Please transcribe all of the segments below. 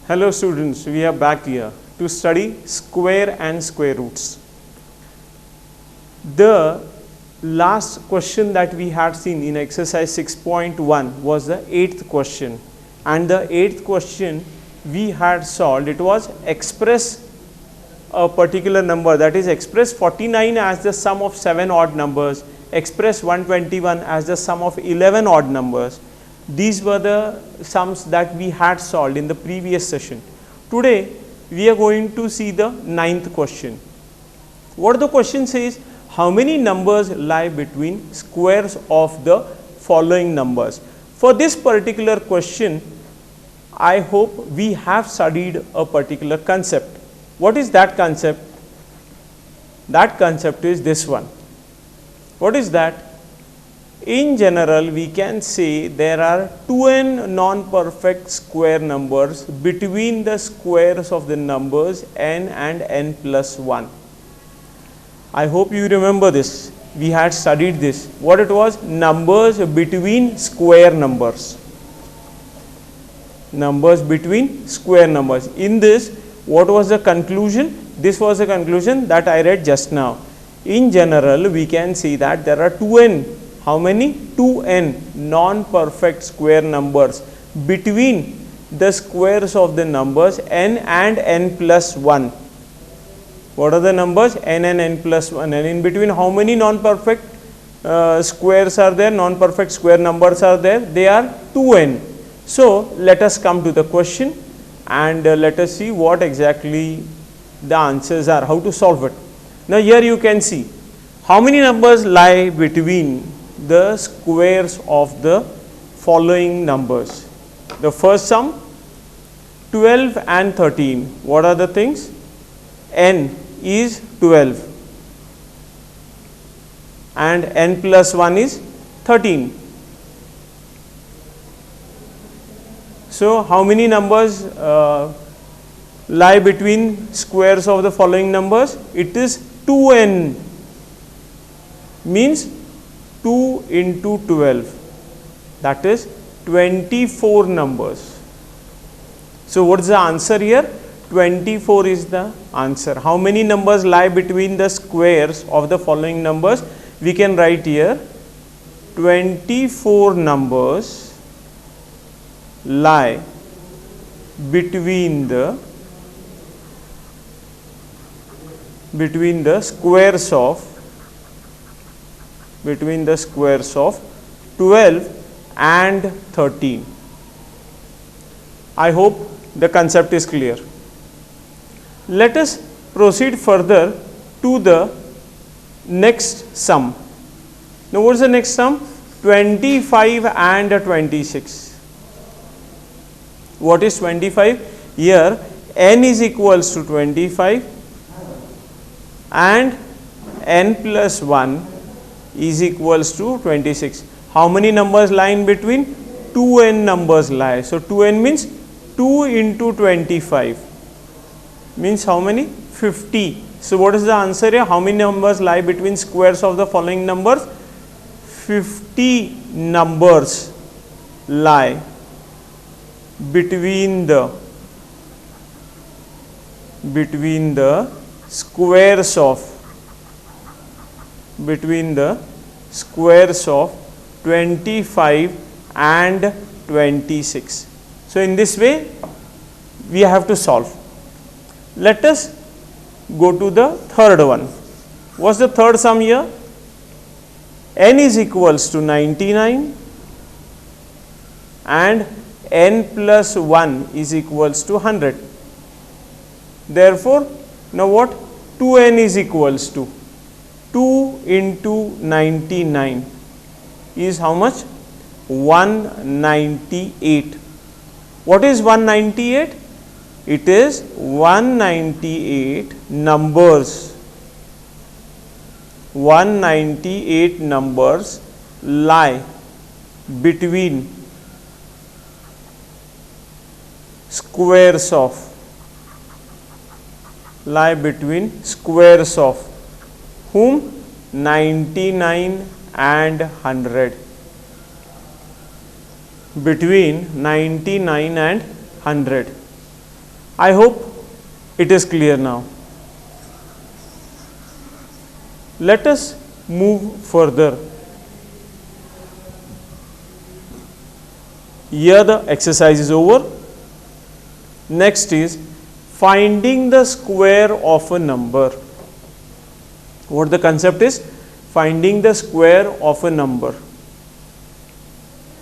Hello students, we are back here to study square and square roots. The last question that we had seen in exercise 6.1 was the 8th question, and the 8th question we had solved, it was express a particular number, that is express 49 as the sum of 7 odd numbers, express 121 as the sum of 11 odd numbers. These were the sums that we had solved in the previous session. Today we are going to see the 9th question. What the question says, how many numbers lie between squares of the following numbers? For this particular question, I hope we have studied a particular concept. What is that concept? That concept is this one. What is that? In general, we can say there are 2n non-perfect square numbers between the squares of the numbers n and n plus 1. I hope you remember this. We had studied this. What it was? Numbers between square numbers. Numbers between square numbers. In this, what was the conclusion? This was the conclusion that I read just now. In general, we can see that there are 2n. How many? 2n non-perfect square numbers between the squares of the numbers n and n plus 1. What are the numbers? N and n plus 1. And in between, how many non-perfect squares are there? Non-perfect square numbers are there? They are 2n. So, let us come to the question and let us see what exactly the answers are, how to solve it. Now, here you can see how many numbers lie between the squares of the following numbers. The first sum, 12 and 13. What are the things? N is 12 and n plus 1 is 13. So, how many numbers lie between squares of the following numbers? It is 2n, means 2 into 12, that is 24 numbers. So, what is the answer here? 24 is the answer. How many numbers lie between the squares of the following numbers? We can write here 24 numbers lie between the squares of 12 and 13. I hope the concept is clear. Let us proceed further to the next sum. Now, what is the next sum? 25 and 26. What is 25? Here n is equals to 25 and n plus 1 is equals to 26. How many numbers lie in between? 2n numbers lie. So, 2n means 2 into 25 means how many? 50. So, what is the answer here? How many numbers lie between squares of the following numbers? 50 numbers lie between the squares of 25 and 26. So, in this way we have to solve. Let us go to the third one. What's the third sum here? N is equals to 99 and n plus 1 is equals to 100. Therefore, now what? 2n is equals to 2 into 99 is how much? 198. What is 198? It is 198 numbers. 198 numbers lie between squares of whom? 99 and 100. Between 99 and 100. I hope it is clear now. Let us move further. Here the exercise is over. Next is finding the square of a number. What the concept is? Finding the square of a number.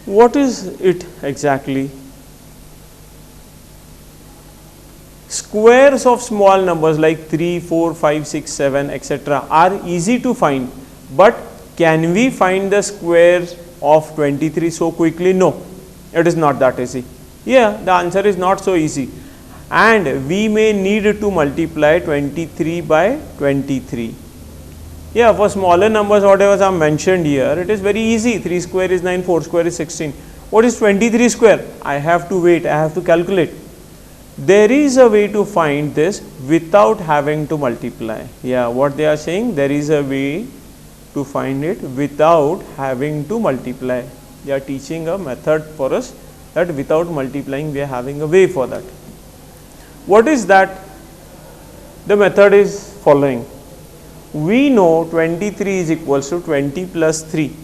What is it exactly? Squares of small numbers like 3, 4, 5, 6, 7, etc. are easy to find, but can we find the squares of 23 so quickly? No, it is not that easy. Yeah, the answer is not so easy, and we may need to multiply 23 by 23. Yeah, for smaller numbers, whatever I mentioned here, it is very easy. 3 square is 9, 4 square is 16. What is 23 square? I have to wait, I have to calculate. There is a way to find this without having to multiply. Yeah, what they are saying, there is a way to find it without having to multiply. They are teaching a method for us that without multiplying we are having a way for that. What is that? The method is following. We know 23 is equals to 20 plus 3.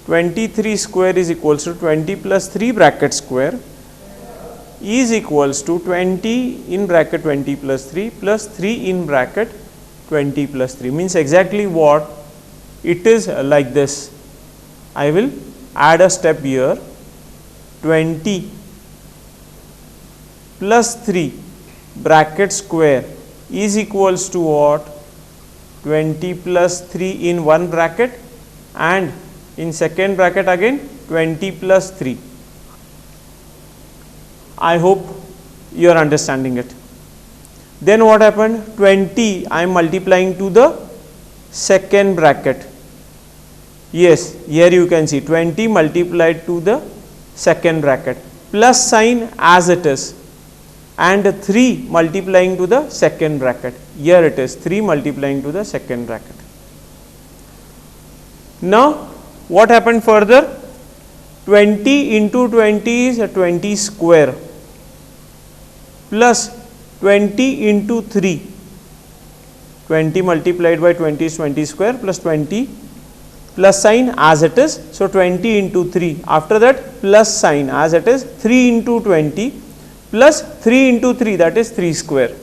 23 square is equals to 20 plus 3 bracket square is equals to 20 in bracket 20 plus 3 plus 3 in bracket 20 plus 3. Means exactly what? It is like this. I will add a step here. 20 plus 3 bracket square is equals to what? 20 plus 3 in one bracket, and in second bracket again 20 plus 3. I hope you are understanding it. Then what happened? 20 I am multiplying to the second bracket. Yes, here you can see 20 multiplied to the second bracket, plus sign as it is, and 3 multiplying to the second bracket. Here it is 3 multiplying to the second bracket. Now what happened further? 20 into 20 is a 20 square plus 20 into 3. 20 multiplied by 20 is 20 square plus 20 plus sign as it is. So 20 into 3. After that plus sign as it is, 3 into 20 plus 3 into 3, that is 3 square.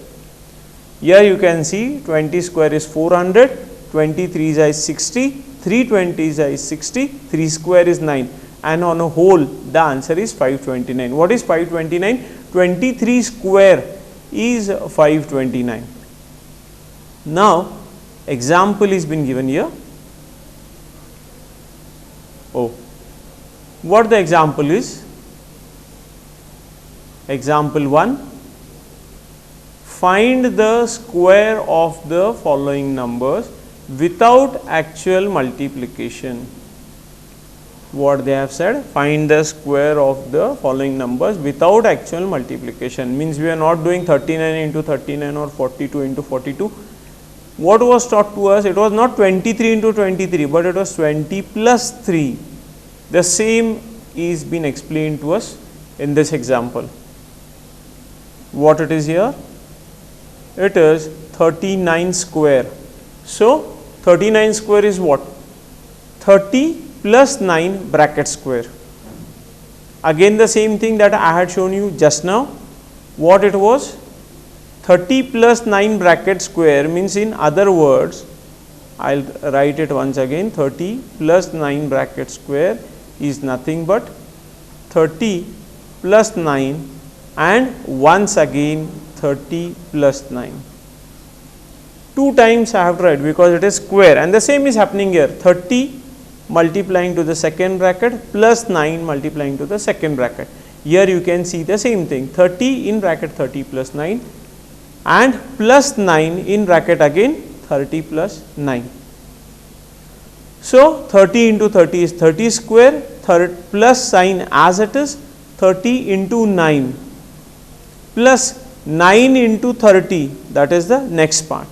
Here you can see 20 square is 400, 23 is 60, 320 is 60, 3 square is 9, and on a whole the answer is 529. What is 529? 23 square is 529. Now example is been given here. Oh, what the example is? Example 1, find the square of the following numbers without actual multiplication. What they have said, find the square of the following numbers without actual multiplication, means we are not doing 39 into 39 or 42 into 42. What was taught to us? It was not 23 into 23, but it was 20 plus 3. The same is been explained to us in this example. What it is here? It is 39 square. So 39 square is what? 30 plus 9 bracket square. Again the same thing that I had shown you just now. What it was? 30 plus 9 bracket square means, in other words, I will write it once again. 30 plus 9 bracket square is nothing but 30 plus 9 and once again 30 plus 9. 2 times I have tried because it is square, and the same is happening here. 30 multiplying to the second bracket plus 9 multiplying to the second bracket. Here you can see the same thing, 30 in bracket 30 plus 9 and plus 9 in bracket again 30 plus 9. So 30 into 30 is 30 square, plus sign as it is, 30 into 9 plus 9 into 30, that is the next part.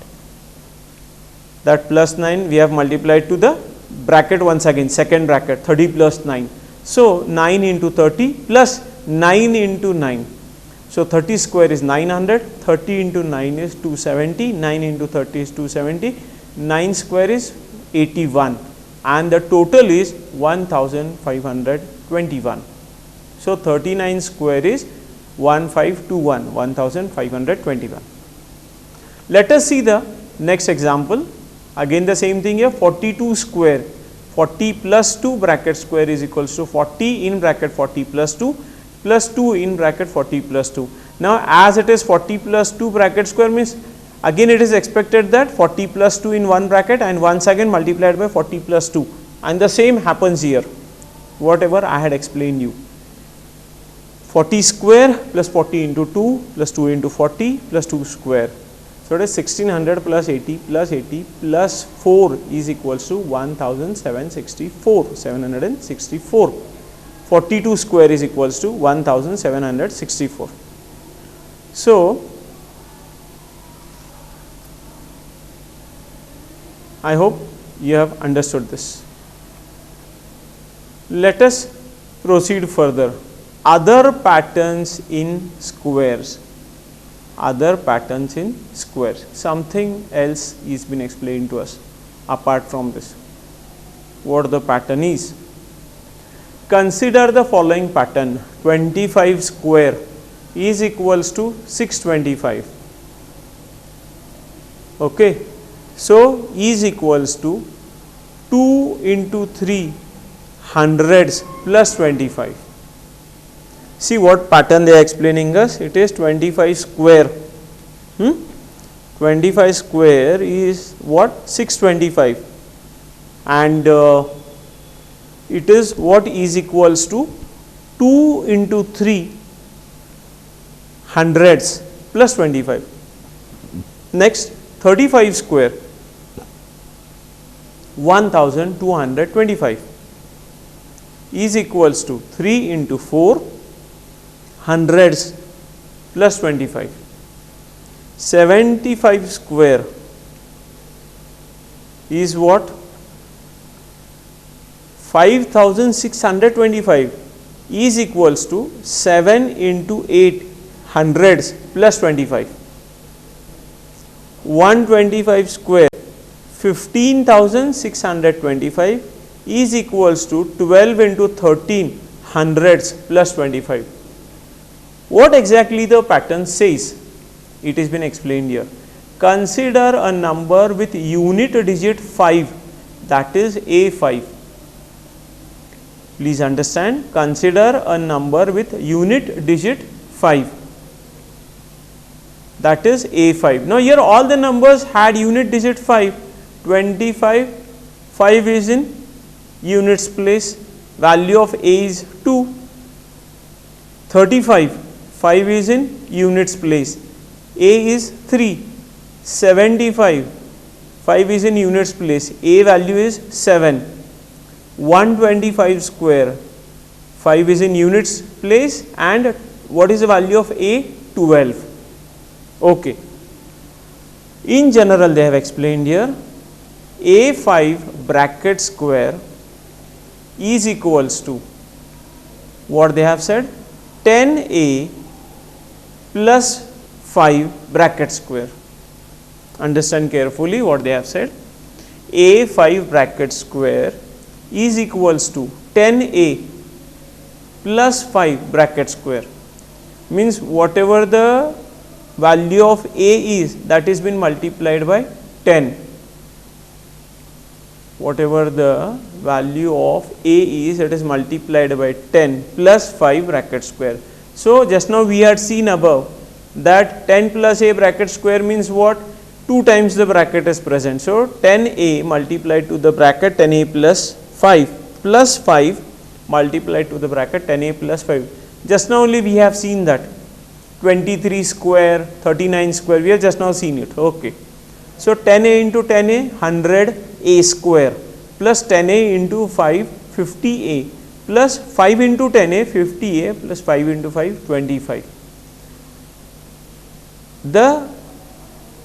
That plus 9 we have multiplied to the bracket once again, second bracket, 30 plus 9. So 9 into 30 plus 9 into 9. So 30 square is 900, 30 into 9 is 270, 9 into 30 is 270, 9 square is 81 and the total is 1521. So 39 square is 1521, 1521. Let us see the next example. Again the same thing here, 42 square, 40 plus 2 bracket square is equals to 40 in bracket 40 plus 2 plus 2 in bracket 40 plus 2. Now as it is 40 plus 2 bracket square means again it is expected that 40 plus 2 in one bracket and once again multiplied by 40 plus 2, and the same happens here, whatever I had explained you. 40 square plus 40 into 2 plus 2 into 40 plus 2 square. So it is 1600 plus 80 plus 4 is equals to 1764. 42 square is equals to 1764. So I hope you have understood this. Let us proceed further. Other patterns in squares. Other patterns in squares. Something else is been explained to us apart from this. What the pattern is? Consider the following pattern. 25 square is equals to 625. Okay. So is equals to 2 into 3 hundreds plus 25. See what pattern they are explaining us. It is 25 square. 25 square is what? 625. And it is what is equals to 2 into 3 hundreds plus 25. Next 35 square 1225 is equals to 3 into 4 hundreds plus 25. 75 square is what? 5625 is equals to 7 into 8 hundreds plus 25. 125 square 15,625 is equals to 12 into 13 hundreds plus 25. What exactly the pattern says? It has been explained here. Consider a number with unit digit 5, that is A5. Please understand, consider a number with unit digit 5, that is A5. Now here all the numbers had unit digit 5. 25, 5 is in units place, value of A is 2. 35, 5 is in units place, A is 3. 75, 5 is in units place, A value is 7. 125 square, 5 is in units place and what is the value of A? 12. Okay. In general they have explained here, A5 bracket square is equals to what they have said? 10A plus 5 bracket square. Understand carefully what they have said. A5 bracket square is equals to 10A plus 5 bracket square. Means whatever the value of A is, that is been multiplied by 10. Whatever the value of A is, it is multiplied by 10 plus 5 bracket square. So just now we had seen above that 10 plus A bracket square means what? 2 times the bracket is present. So 10A multiplied to the bracket 10A plus 5 multiplied to the bracket 10A plus 5. Just now only we have seen that 23 square, 39 square, we have just now seen it. Okay. So 10A into 10A 100A square plus 10A into 5 50A plus 5 into 10A 50A plus 5 into 5 25. The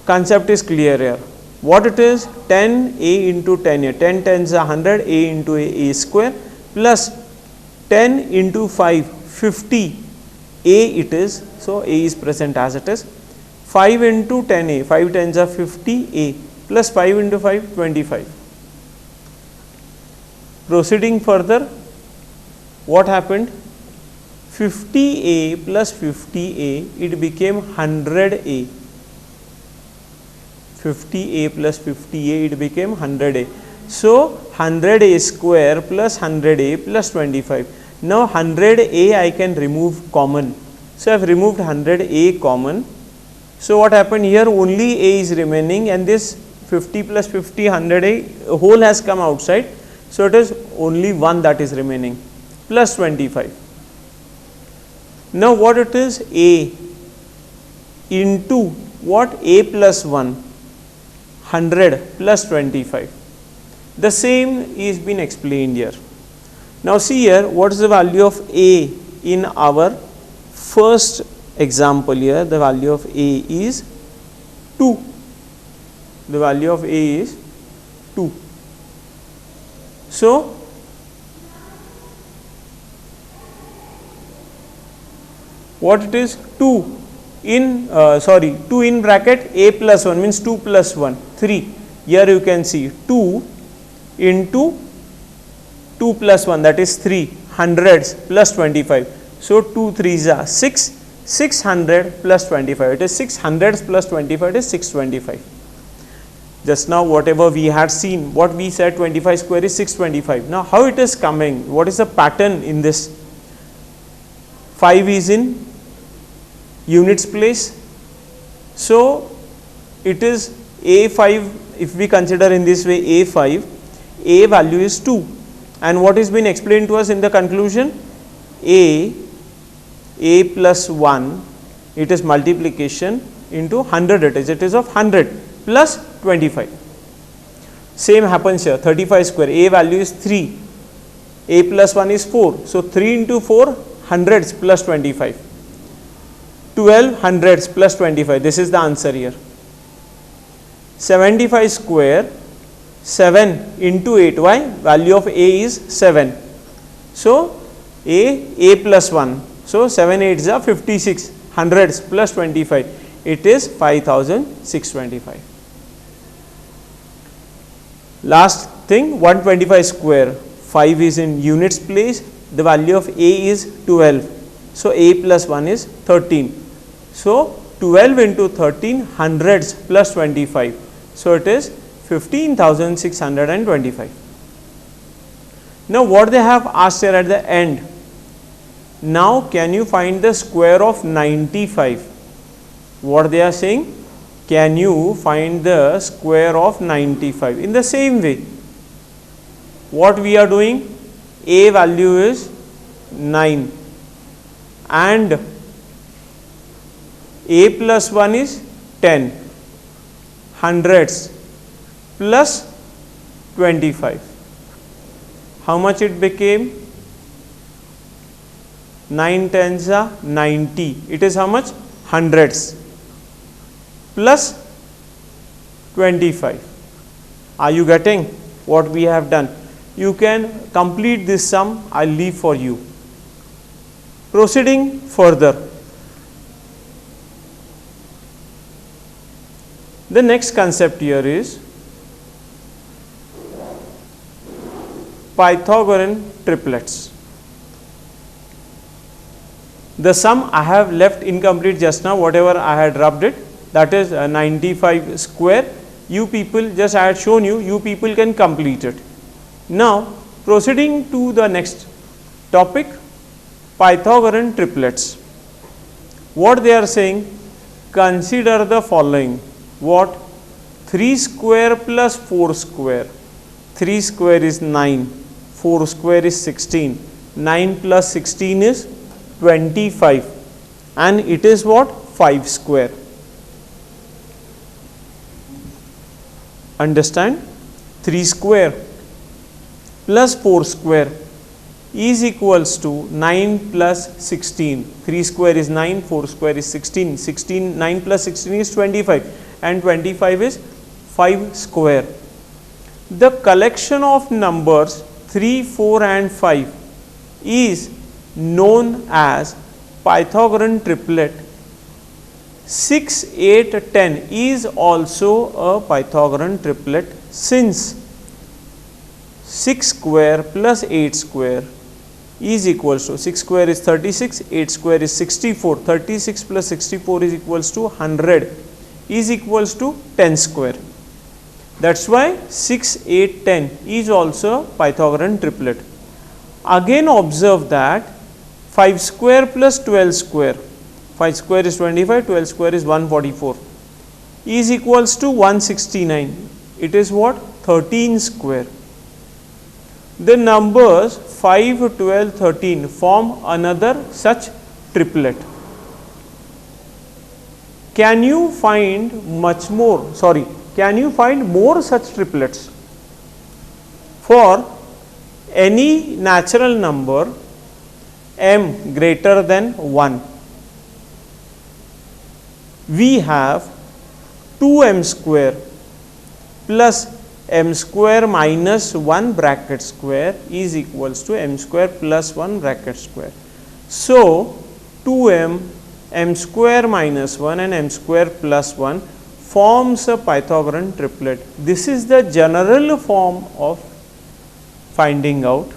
concept is clear here. What it is? 10A into 10A, 10 tens are 100, A into A square plus 10 into 5 50 A it is, so A is present as it is. 5 into 10A, 5 tens are 50A, plus 5 into 5, 25. Proceeding further, what happened? 50A plus 50A, it became 100A. 50A plus 50A, it became 100A. So 100A square plus 100A plus 25. Now 100A I can remove common. So I have removed 100A common. So what happened here? Only A is remaining, and this 50 plus 50, 100A whole has come outside. So it is only 1 that is remaining, plus 25. Now what it is? A into what? A plus 1, 100 plus 25. The same is been explained here. Now see here, what is the value of A in our first example here? The value of A is 2. The value of A is 2. So what it is? 2 in 2 in bracket A plus 1 means 2 plus 1, 3. Here you can see 2 into 2 plus 1, that is 3, hundreds plus 25. So 2 3s are 6, 600 plus 25. It is 600 plus 25, it is 625. Just now whatever we had seen, what we said 25 square is 625. Now how it is coming? What is the pattern in this? 5 is in units place. So it is A5, if we consider in this way A5, A value is 2. And what is been explained to us in the conclusion? A plus 1, it is multiplication into 100, it is of 100 plus 25. Same happens here, 35 square, A value is 3, A plus 1 is 4. So 3 into 4, hundreds plus 25. 12 hundreds plus 25, this is the answer here. 75 square, 7 into 8, why? Value of A is 7. So A plus 1, so 7 8s are 56, hundreds plus 25, it is 5625. Last thing, 125 square, 5 is in units place, the value of A is 12. So A plus 1 is 13. So 12 into 13, hundreds plus 25. So it is 15,625. Now what they have asked here at the end? Now can you find the square of 95? What they are saying? Can you find the square of 95? In the same way, what we are doing? A value is 9 and A plus 1 is 10, hundreds plus 25. How much it became? 9 tens are 90. It is how much? Hundreds plus 25. Are you getting what we have done? You can complete this sum. I will leave for you. Proceeding further. The next concept here is Pythagorean triplets. The sum I have left incomplete just now, whatever I had rubbed it, that is 95 square. You people, just I had shown you, you people can complete it. Now proceeding to the next topic, Pythagorean triplets. What they are saying? Consider the following. What? 3 square plus 4 square. 3 square is 9, 4 square is 16, 9 plus 16 is 25, and it is what? 5 square. Understand? 3 square plus 4 square is equals to 9 plus 16. 3 square is 9, 4 square is 16. 9 plus 16 is 25, and 25 is 5 square. The collection of numbers 3, 4 and 5 is known as Pythagorean triplet 6, 8, 10 is also a Pythagorean triplet, since 6 square plus 8 square is equals to 6 square is 36, 8 square is 64, 36 plus 64 is equals to 100 is equals to 10 square. That's why 6, 8, 10 is also a Pythagorean triplet. Again observe that 5 square plus 12 square, 5 square is 25, 12 square is 144 is equals to 169. It is what? 13 square. The numbers 5, 12, 13 form another such triplet. Can you find can you find more such triplets? For any natural number m greater than 1, we have 2m square plus m square minus 1 bracket square is equals to m square plus 1 bracket square. So, 2m, m square minus 1 and m square plus 1 forms a Pythagorean triplet. This is the general form of finding out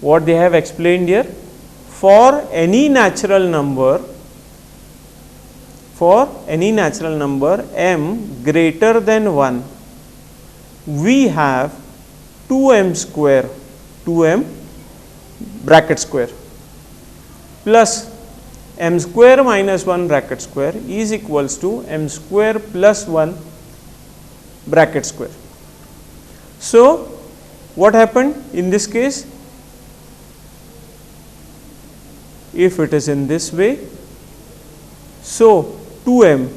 what they have explained here. For any natural number m greater than 1, we have 2m square, 2m bracket square plus m square minus 1 bracket square is equals to m square plus 1 bracket square. So, what happened in this case? If it is in this way, so 2m,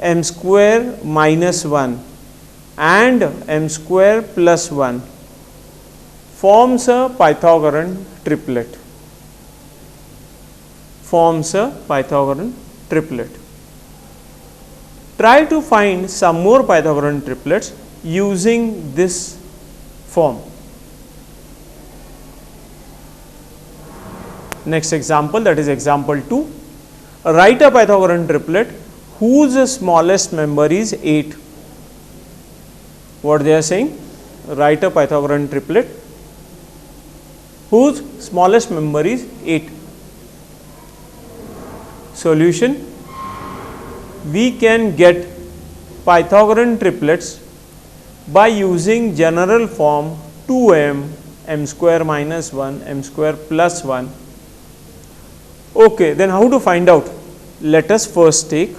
m square minus 1 and m square plus 1 forms a Pythagorean triplet. Try to find some more Pythagorean triplets using this form. Next example, that is example 2. Write a Pythagorean triplet whose smallest member is 8. What they are saying? Write a Pythagorean triplet whose smallest member is 8. Solution: we can get Pythagorean triplets by using general form 2m, m square minus 1, m square plus 1. Okay, then how to find out? Let us first take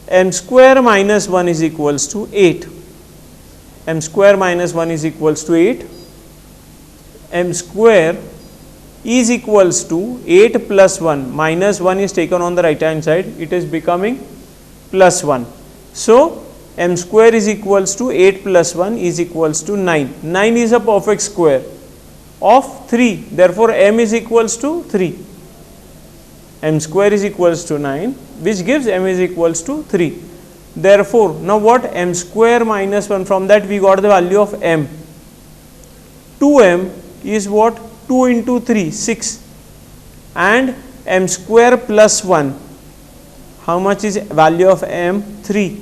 m square minus 1 is equals to 8. M square minus 1 is equals to 8. M square is equals to 8 plus 1, minus 1 is taken on the right hand side, it is becoming plus 1. So, m square is equals to 8 plus 1 is equals to 9. 9 is a perfect square of 3, therefore, m is equals to 3. M square is equals to 9, which gives m is equals to 3. Therefore, now what? M square minus 1, from that we got the value of m. 2m is what? 2 into 3, 6, and m square plus 1. How much is value of m? 3.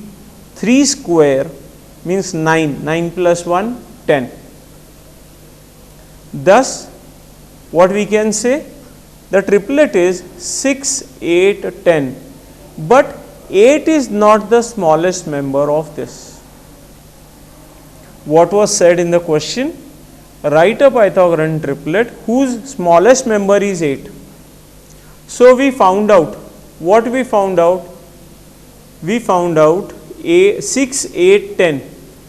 3 square means 9. 9 plus 1, 10. Thus, what we can say? The triplet is 6, 8, 10. But 8 is not the smallest member of this. What was said in the question? Write a Pythagorean triplet whose smallest member is 8. So, we found out. What we found out? We found out 6, 8, 10.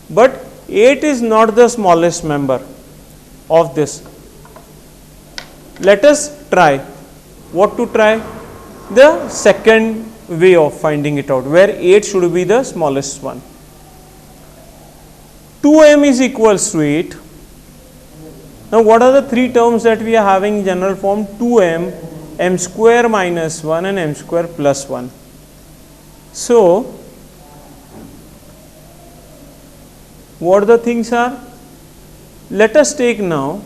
But 8 is not the smallest member of this. Let us try. What to try? The second way of finding it out, where 8 should be the smallest one. 2m is equals to 8. Now, what are the three terms that we are having in general form? 2m, m square minus 1 and m square plus 1. So, what the things are? Let us take now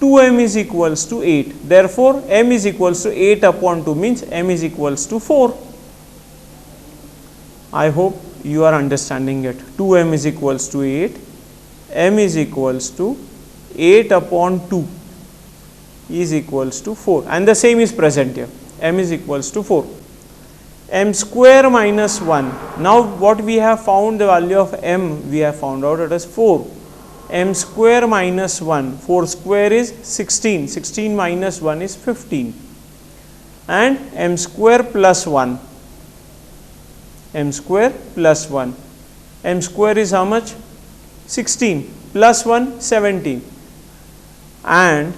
2m is equals to 8. Therefore, m is equals to 8 upon 2 means m is equals to 4. I hope you are understanding it. 2m is equals to 8, m is equals to 8 upon 2 is equals to 4, and the same is present here, m is equals to 4. M square minus 1. Now what we have found, the value of m we have found out, it is 4. M square minus 1, 4 square is 16, 16 minus 1 is 15, and m square plus 1, m square plus 1, m square is how much? 16 plus 1, 17, and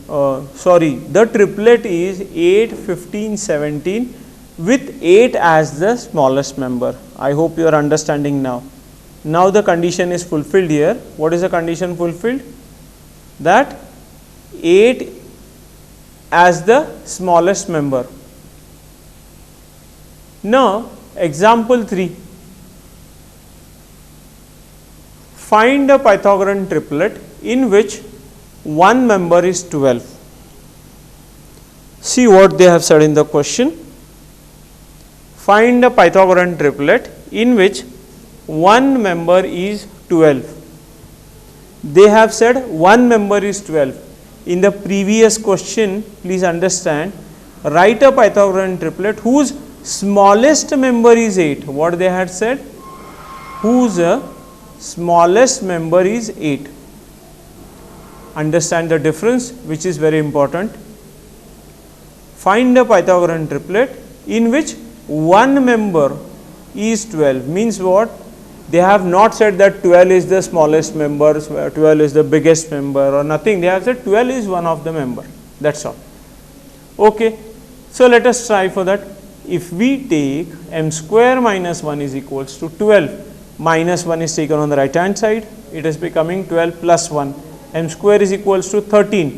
the triplet is 8, 15, 17 with 8 as the smallest member. I hope you are understanding now. Now the condition is fulfilled here. What is the condition fulfilled? That 8 as the smallest member. Now example 3. Find a Pythagorean triplet in which one member is 12. See what they have said in the question. Find a Pythagorean triplet in which one member is 12. They have said one member is 12. In the previous question, please understand, write a Pythagorean triplet whose smallest member is 8. What they had said? Whose smallest member is 8. Understand the difference, which is very important. Find a Pythagorean triplet in which one member is 12. Means what? They have not said that 12 is the smallest member, 12 is the biggest member or nothing. They have said 12 is one of the member. That's all. Okay. So let us try for that. If we take m square minus 1 is equals to 12, minus 1 is taken on the right hand side, it is becoming 12 plus 1. M square is equals to 13.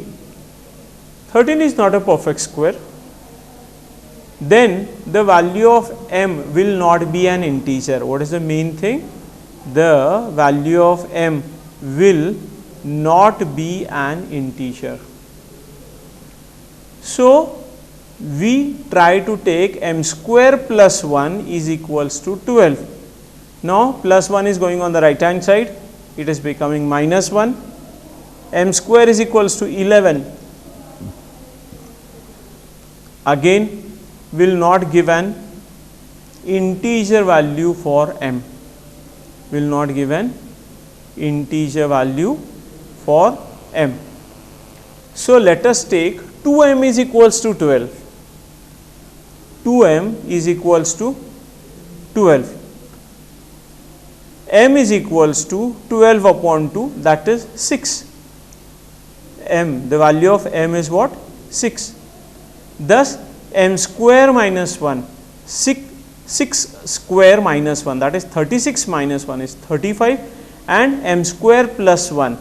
13 is not a perfect square. Then the value of m will not be an integer. What is the main thing? The value of m will not be an integer. So we try to take m square plus 1 is equals to 12. Now plus 1 is going on the right hand side, it is becoming minus 1. M square is equals to 11. Again will not give an integer value for m. Will not give an integer value for m. So let us take 2m is equals to 12. 2m is equals to 12. M is equals to 12 upon 2, that is 6. M, the value of m is what? 6. Thus m square minus 1, 6 square minus 1, that is 36 minus 1 is 35, and m square plus 1,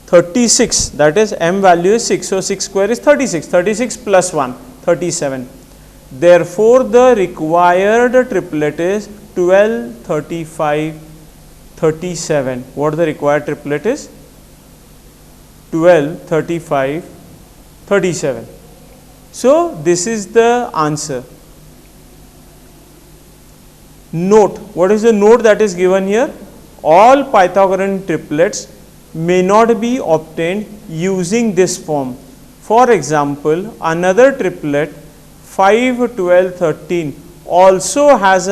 36, that is m value is 6. So 6 square is 36, 36 plus 1, 37. Therefore the required triplet is 12, 35, 37. What the required triplet is? 12, 35, 37. So this is the answer. Note, what is the note that is given here? All Pythagorean triplets may not be obtained using this form. For example, another triplet 5, 12, 13 also has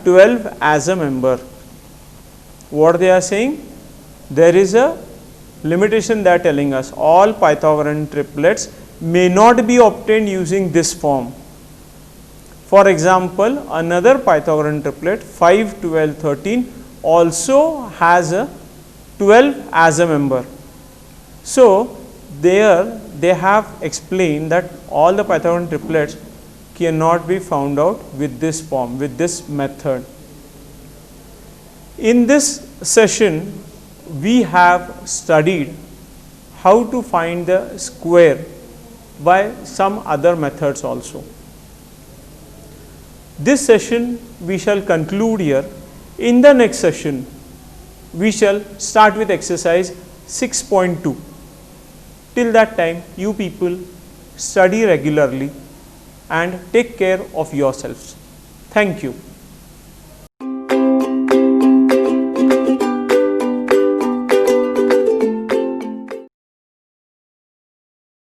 12 as a member. What they are saying? There is a limitation they are telling us. All Pythagorean triplets may not be obtained using this form. For example, another Pythagorean triplet 5, 12, 13 also has a 12 as a member. So there they have explained that all the Pythagorean triplets cannot be found out with this form, with this method. In this session, we have studied how to find the square by some other methods also. This session we shall conclude here. In the next session, we shall start with exercise 6.2. Till that time, you people study regularly and take care of yourselves. Thank you.